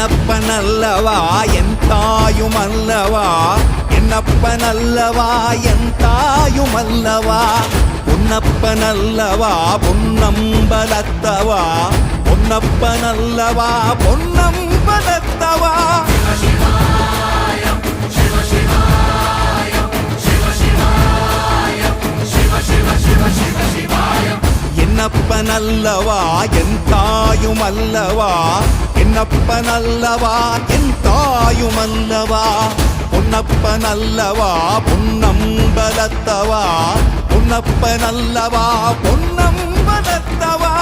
என்னப்பனல்லவா என் தாயுமல்லவா, என்னப்பனல்லவா என் தாயுமல்லவா, பொன்னப்பனல்லவா பொன்னம்பலத்தவா, பொன்னப்பனல்லவா பொன்னம்பலத்தவா. என்னப்பனல்லவா என் தாயுமல்லவா, என்னப்பனல்லவா என் தாயுமல்லவா, பொன்னப்பனல்லவா பொன்னம்பலத்தவா, பொன்னப்பனல்லவா பொன்னம்பலத்தவா.